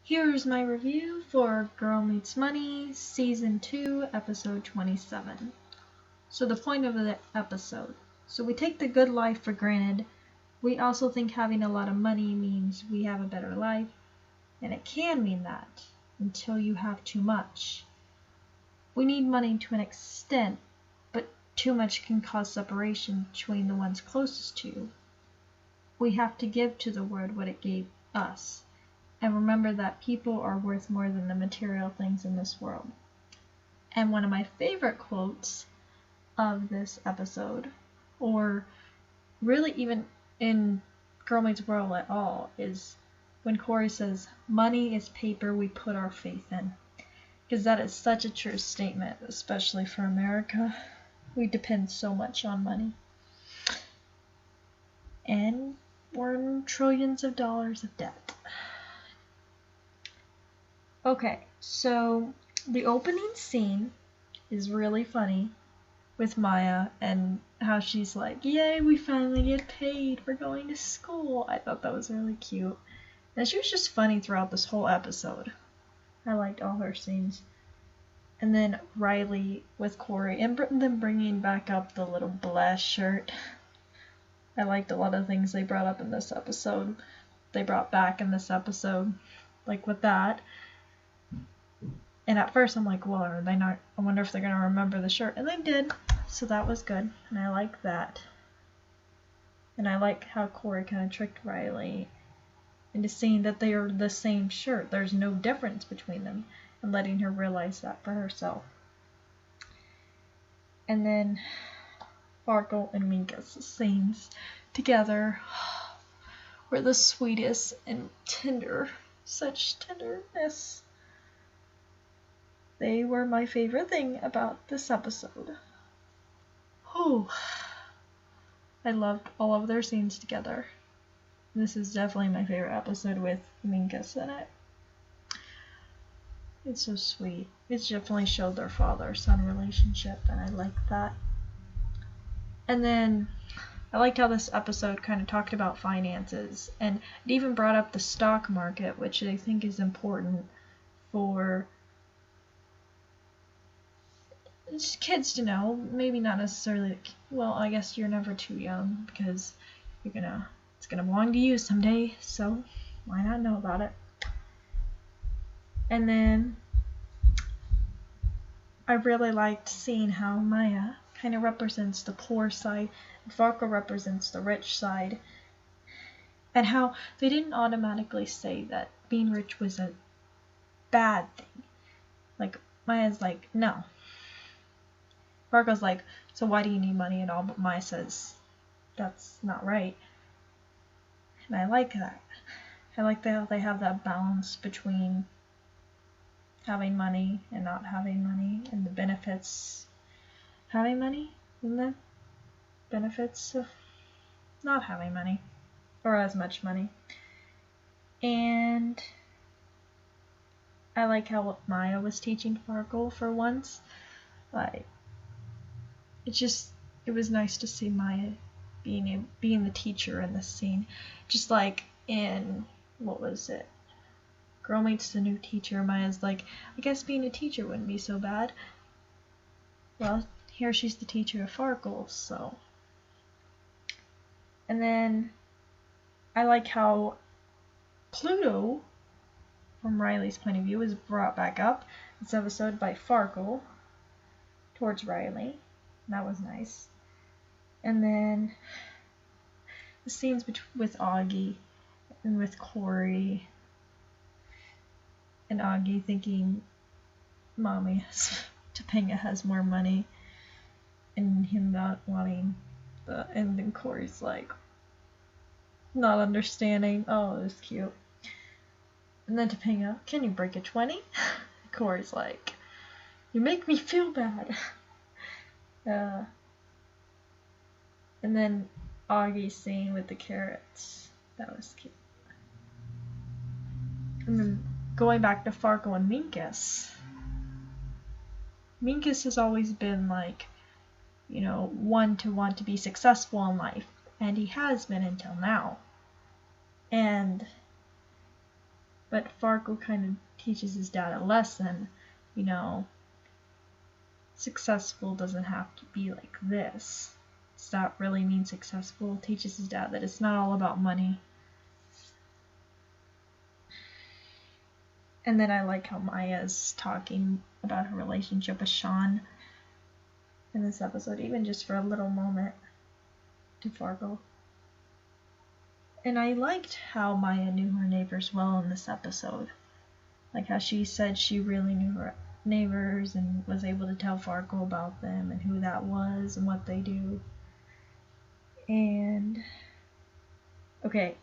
Here's my review for Girl Meets Money, Season 2, Episode 27. So the point of the episode. So we take the good life for granted. We also think having a lot of money means we have a better life. And it can mean that, until you have too much. We need money to an extent, but too much can cause separation between the ones closest to you. We have to give to the world what it gave us. And remember that people are worth more than the material things in this world. And one of my favorite quotes of this episode, or really even in Girl Meets World at all, is when Corey says, "Money is paper we put our faith in." Because that is such a true statement, especially for America. We depend so much on money. And we're in trillions of dollars of debt. Okay, so the opening scene is really funny with Maya and how she's like, "Yay, we finally get paid for going to school." I thought that was really cute. And she was just funny throughout this whole episode. I liked all her scenes. And then Riley with Corey and them bringing back up the little blast shirt. I liked a lot of things they brought up in this episode. They brought back in this episode, like with that. And at first I'm like, well, are they not? I wonder if they're going to remember the shirt. And they did. So that was good. And I like that. And I like how Corey kind of tricked Riley into seeing that they are the same shirt. There's no difference between them. And letting her realize that for herself. And then Farkle and Minka's scenes together were the sweetest and tender. Such tenderness. They were my favorite thing about this episode. Oh, I loved all of their scenes together. This is definitely my favorite episode with Minkus in it. It's so sweet. It definitely showed their father-son relationship, and I like that. And then I liked how this episode kind of talked about finances, and it even brought up the stock market, which I think is important for just kids to know. Maybe not necessarily, well, I guess you're never too young because it's gonna belong to you someday, so why not know about it? And then I really liked seeing how Maya kind of represents the poor side and Farkle represents the rich side, and how they didn't automatically say that being rich was a bad thing. Like, Maya's like, no. Farkle's like, so why do you need money at all? But Maya says, that's not right. And I like that. I like how they have that balance between having money and not having money, and the benefits having money and the benefits of not having money or as much money. And I like how Maya was teaching Farkle for once. Like, it was nice to see Maya being the teacher in this scene. Just like in, what was it? Girl Meets the New Teacher. Maya's like, I guess being a teacher wouldn't be so bad. Well, here she's the teacher of Farkle, so. And then I like how Pluto, from Riley's point of view, is brought back up this episode by Farkle towards Riley. That was nice. And then the scenes with Augie and with Corey, and Augie thinking Topanga has more money, and him not wanting and then Corey's like not understanding. Oh, it was cute. And then Topanga, can you break a 20? Corey's like, you make me feel bad. And then Augie's scene with the carrots. That was cute. And then going back to Farkle and Minkus. Minkus has always been like, one to want to be successful in life. And he has been until now. And But Farkle kind of teaches his dad a lesson, you know, successful doesn't have to be like this. Does that really mean successful? Teaches his dad that it's not all about money. And then I like how Maya's talking about her relationship with Sean in this episode, even just for a little moment, to Farkle. And I liked how Maya knew her neighbors well in this episode. Like how she said she really knew her neighbors and was able to tell Farkle about them and who that was and what they do. And okay,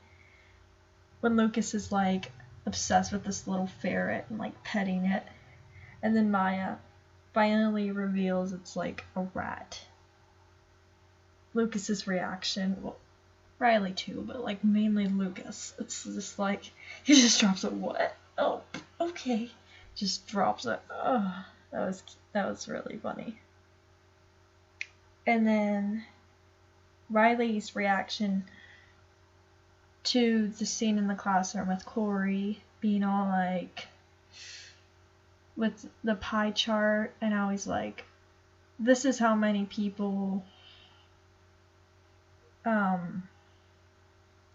when Lucas is like obsessed with this little ferret and like petting it, and then Maya finally reveals it's like a rat. Lucas's reaction, well, Riley too, but like mainly Lucas, it's just like he just drops it. What? Oh, okay. Just drops it. Oh, that was really funny. And then Riley's reaction to the scene in the classroom with Corey being all like with the pie chart, and how he's like, this is how many people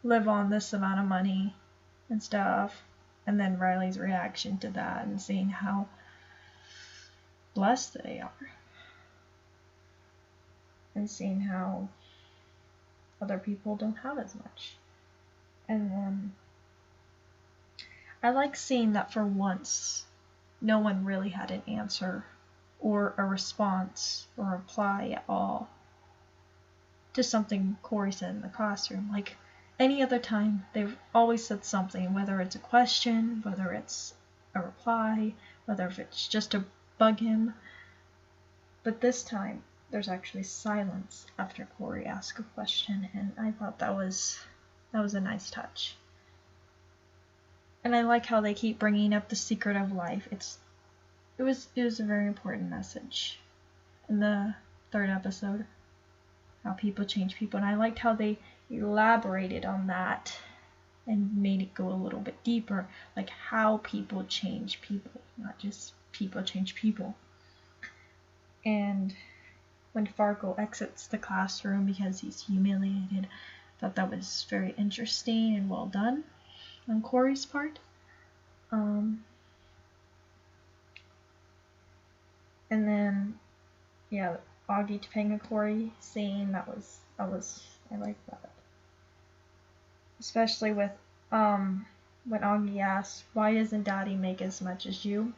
live on this amount of money and stuff. And then Riley's reaction to that and seeing how blessed they are. And seeing how other people don't have as much. And then I like seeing that for once no one really had an answer or a response or a reply at all to something Corey said in the classroom. Like any other time, they've always said something, whether it's a question, whether it's a reply, whether if it's just to bug him. But this time, there's actually silence after Corey asked a question, and I thought that was a nice touch. And I like how they keep bringing up the secret of life. It was a very important message in the third episode, how people change people, and I liked how they elaborated on that and made it go a little bit deeper, like how people change people, not just people change people. And when Farkle exits the classroom because he's humiliated, I thought that was very interesting and well done on Corey's part. And then, yeah, Augie, Topanga, Corey scene, I like that. Especially with when Augie asks, why doesn't Daddy make as much as you?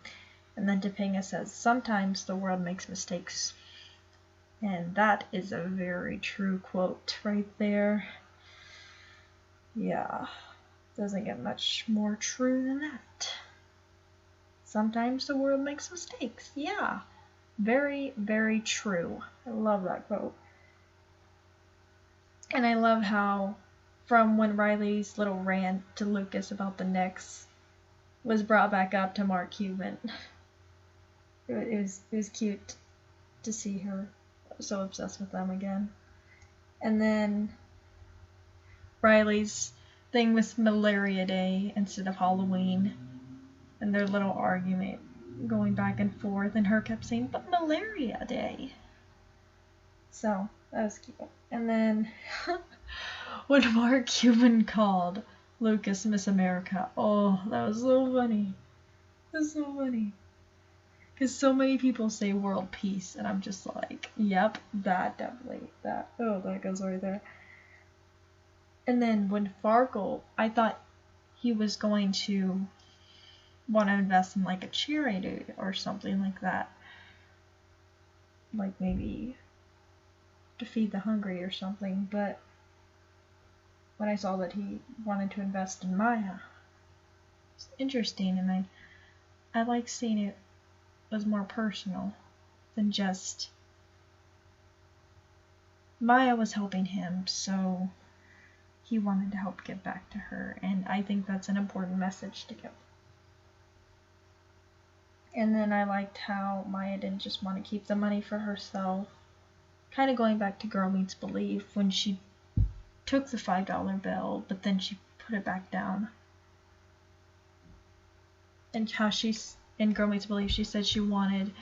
And then Topanga says, sometimes the world makes mistakes. And that is a very true quote right there. Yeah, doesn't get much more true than that. Sometimes the world makes mistakes. Yeah, very, very true. I love that quote. And I love how from when Riley's little rant to Lucas about the Knicks was brought back up to Mark Cuban. It was cute to see her so obsessed with them again. And then Riley's thing with Malaria Day instead of Halloween, and their little argument going back and forth, and her kept saying, but Malaria Day. So that was cute. And then when Mark Cuban called Lucas Miss America, oh, that was so funny. That's so funny. Because so many people say world peace, and I'm just like, yep, that definitely, that goes right there. And then when Farkle, I thought he was going to want to invest in like a charity or something like that. Like maybe to feed the hungry or something, but when I saw that he wanted to invest in Maya, it's interesting, and I like seeing it was more personal than just Maya was helping him, so he wanted to help give back to her, and I think that's an important message to give. And then I liked how Maya didn't just want to keep the money for herself, kind of going back to Girl Meets Believe when she took the $5 bill, but then she put it back down. and how she's in Girl Meets Believe, she said she wanted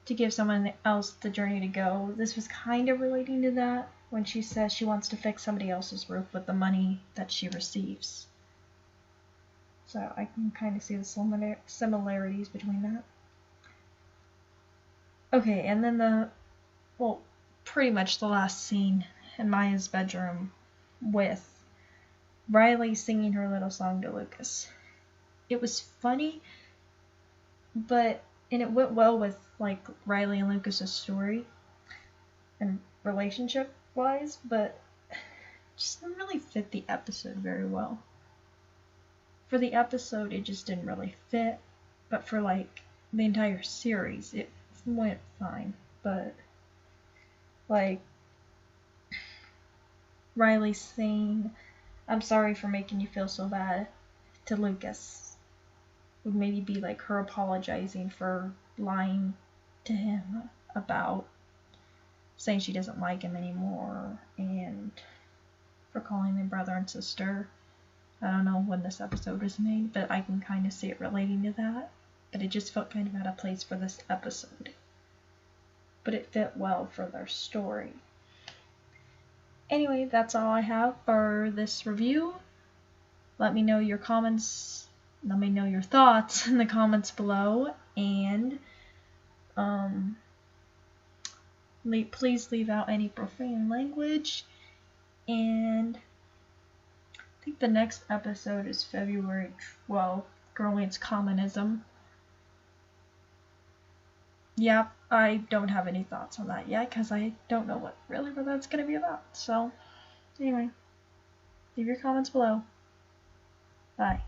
to give someone else the journey to go. This was kind of relating to that when she says she wants to fix somebody else's roof with the money that she receives. So I can kind of see the similarities between that. Okay, and then pretty much the last scene in Maya's bedroom with Riley singing her little song to Lucas. It was funny, and it went well with like Riley and Lucas's story and relationship wise, but it just didn't really fit the episode very well. For the episode, it just didn't really fit, but for like the entire series, it went fine. But like Riley saying, "I'm sorry for making you feel so bad," to Lucas would maybe be like her apologizing for lying to him about saying she doesn't like him anymore and for calling them brother and sister. I don't know when this episode was made, but I can kind of see it relating to that. But it just felt kind of out of place for this episode. But it fit well for their story. Anyway, that's all I have for this review. Let me know your comments. Let me know your thoughts in the comments below. And please leave out any profane language. And I think the next episode is February 12th, Girl Meets Communism. Yeah, I don't have any thoughts on that yet because I don't know what that's going to be about. So, anyway, leave your comments below. Bye.